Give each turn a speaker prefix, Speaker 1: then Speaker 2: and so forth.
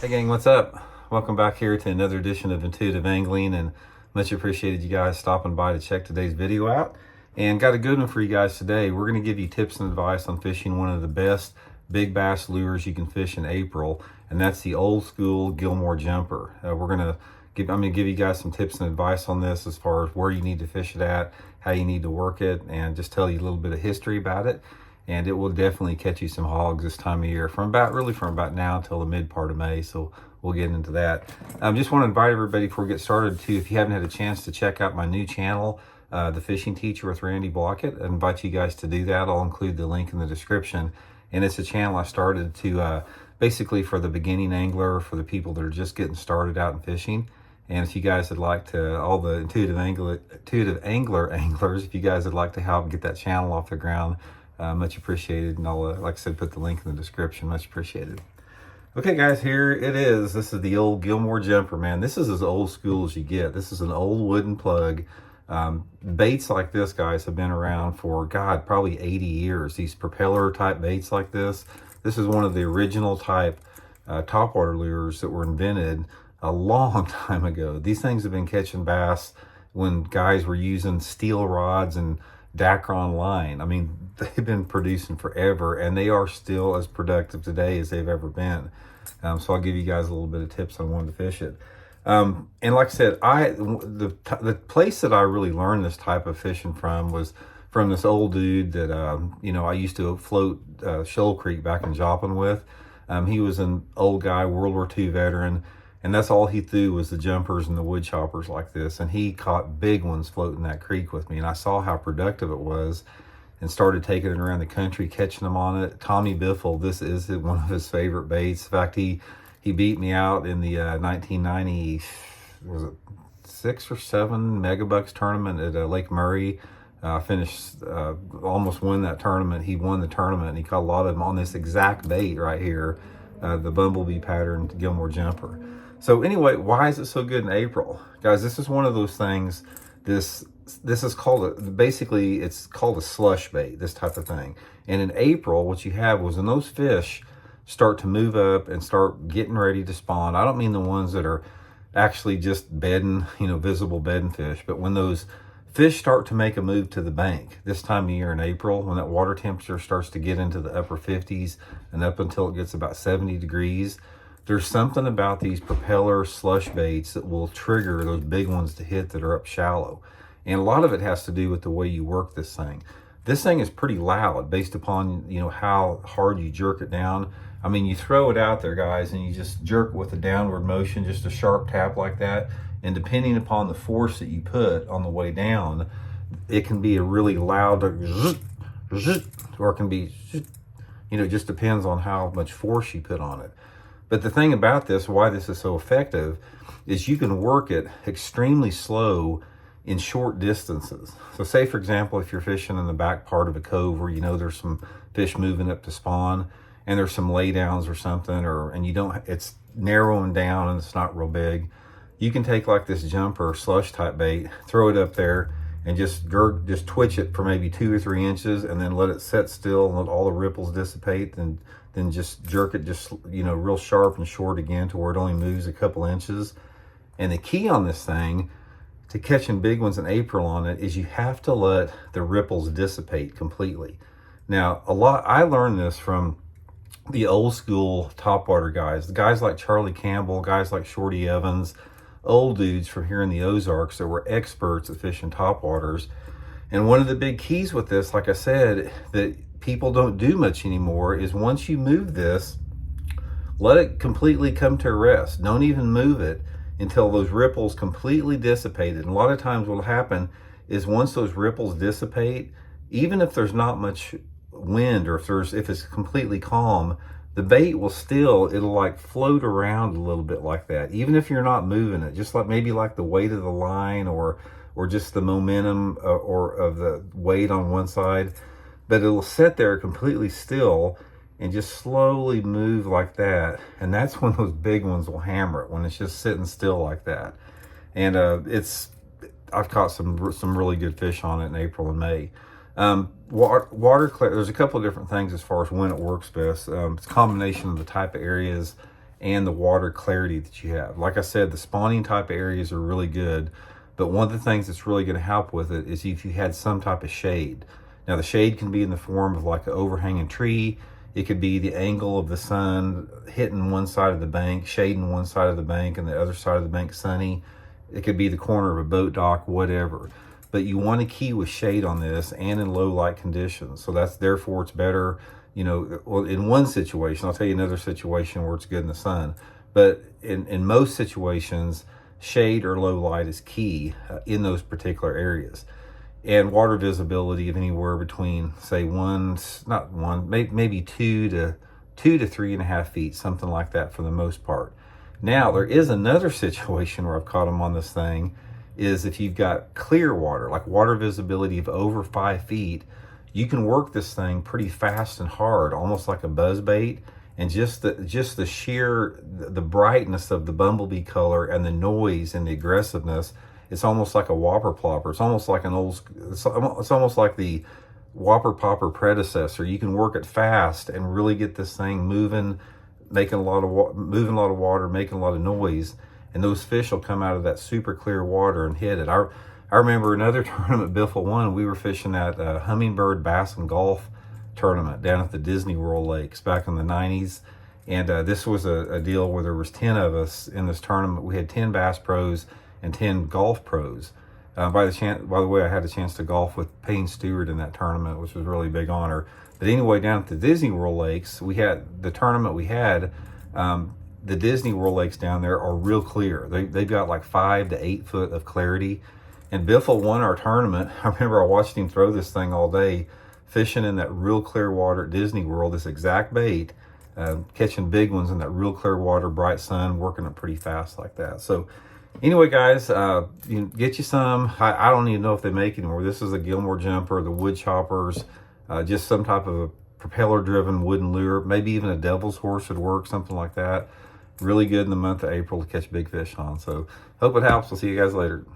Speaker 1: Hey gang, what's up? Welcome back here to another edition of Intuitive Angling, and much appreciated you guys stopping by to check today's video out. And got a good one for you guys today. We're going to give you tips and advice on fishing one of the best big bass lures you can fish in April, and that's the old school Gilmore jumper. I'm going to give you guys some tips and advice on this as far as where you need to fish it at, how you need to work it, and just tell you a little bit of history about it. And it will definitely catch you some hogs this time of year from about now until the mid part of May. So we'll get into that. Just want to invite everybody before we get started to, if you haven't had a chance to check out my new channel, The Fishing Teacher with Randy Blockett, I invite you guys to do that. I'll include the link in the description. And it's a channel I started to basically for the beginning angler, for the people that are just getting started out in fishing. And if you guys would like to, all the intuitive angler anglers, if you guys would like to help get that channel off the ground, much appreciated. And I'll, like I said, put the link in the description. Much appreciated. Okay, guys, here it is. This is the old Gilmore jumper, man. This is as old school as you get. This is an old wooden plug. Baits like this, guys, have been around for, God, probably 80 years. These propeller type baits like this. This is one of the original type topwater lures that were invented a long time ago. These things have been catching bass when guys were using steel rods and Dacron line. I mean, they've been producing forever, and they are still as productive today as they've ever been. So I'll give you guys a little bit of tips on when to fish it. And like I said, the place that I really learned this type of fishing from was from this old dude that I used to float Shoal Creek back in Joplin with. He was an old guy, World War II veteran, and that's all he threw was the jumpers and the wood choppers like this. And he caught big ones floating that creek with me. And I saw how productive it was and started taking it around the country, catching them on it. Tommy Biffle, this is one of his favorite baits. In fact, he beat me out in the 1990, was it 6 or 7 megabucks tournament at Lake Murray. Finished, almost won that tournament. He won the tournament, and he caught a lot of them on this exact bait right here, the bumblebee pattern Gilmore jumper. So anyway, why is it so good in April? Guys, this is one of those things, this is called, basically it's called a slush bait, this type of thing. And in April, what you have was when those fish start to move up and start getting ready to spawn, I don't mean the ones that are actually just bedding, visible bedding fish, but when those fish start to make a move to the bank this time of year in April, when that water temperature starts to get into the upper 50s and up until it gets about 70 degrees, there's something about these propeller slush baits that will trigger those big ones to hit that are up shallow. And a lot of it has to do with the way you work this thing. This thing is pretty loud based upon, how hard you jerk it down. I mean, you throw it out there, guys, and you just jerk with a downward motion, just a sharp tap like that. And depending upon the force that you put on the way down, it can be a really loud, or it can be, it just depends on how much force you put on it. But the thing about this, why this is so effective, is you can work it extremely slow in short distances. So say, for example, if you're fishing in the back part of a cove where there's some fish moving up to spawn, and there's some laydowns or something, and it's narrowing down and it's not real big, you can take like this jumper slush type bait, throw it up there, and just twitch it for maybe 2 or 3 inches, and then let it set still and let all the ripples dissipate, and then just jerk it real sharp and short again to where it only moves a couple inches. And the key on this thing to catching big ones in April on it is you have to let the ripples dissipate completely. Now, I learned this from the old school topwater guys, the guys like Charlie Campbell, guys like Shorty Evans, old dudes from here in the Ozarks that were experts at fishing topwaters. And one of the big keys with this, like I said, that people don't do much anymore, is once you move this, let it completely come to rest. Don't even move it until those ripples completely dissipated. And a lot of times what will happen is once those ripples dissipate, even if there's not much wind, or if it's completely calm, the bait will it'll like float around a little bit like that, even if you're not moving it, just like maybe like the weight of the line or just the momentum or of the weight on one side. But it'll sit there completely still and just slowly move like that. And that's when those big ones will hammer it, when it's just sitting still like that. And I've caught some really good fish on it in April and May. There's a couple of different things as far as when it works best. It's a combination of the type of areas and the water clarity that you have. Like I said, the spawning type areas are really good, but one of the things that's really going to help with it is if you had some type of shade. Now the shade can be in the form of like an overhanging tree. It could be the angle of the sun hitting one side of the bank, shading one side of the bank, and the other side of the bank sunny. It could be the corner of a boat dock, whatever. But you want to key with shade on this and in low light conditions. So that's therefore it's better, you know, well, in one situation. I'll tell you another situation where it's good in the sun. But in most situations, shade or low light is key in those particular areas. And water visibility of anywhere between, say, maybe 2 to 3.5 feet, something like that for the most part. Now, there is another situation where I've caught them on this thing, is if you've got clear water, like water visibility of over 5 feet, you can work this thing pretty fast and hard, almost like a buzz bait. And just the sheer, the brightness of the bumblebee color and the noise and the aggressiveness, it's almost like a whopper plopper. It's almost like it's almost like the whopper popper predecessor. You can work it fast and really get this thing moving, making a lot of water, making a lot of noise, and those fish will come out of that super clear water and hit it. I remember another tournament, Biffle won. We were fishing that Hummingbird Bass and Golf tournament down at the Disney World Lakes back in the 90s. And this was a deal where there was 10 of us in this tournament. We had 10 bass pros and 10 golf pros. By the way, I had a chance to golf with Payne Stewart in that tournament, which was a really big honor. But anyway, down at the Disney World Lakes, we had the tournament we had. The Disney World Lakes down there are real clear. They've got like 5 to 8 foot of clarity. And Biffle won our tournament. I remember I watched him throw this thing all day, fishing in that real clear water at Disney World, this exact bait, catching big ones in that real clear water, bright sun, working it pretty fast like that. So anyway, guys, get you some. I don't even know if they make anymore. This is a Gilmore jumper, the wood choppers, just some type of a propeller-driven wooden lure. Maybe even a devil's horse would work, something like that. Really good in the month of April to catch big fish on. So hope it helps. We'll see you guys later.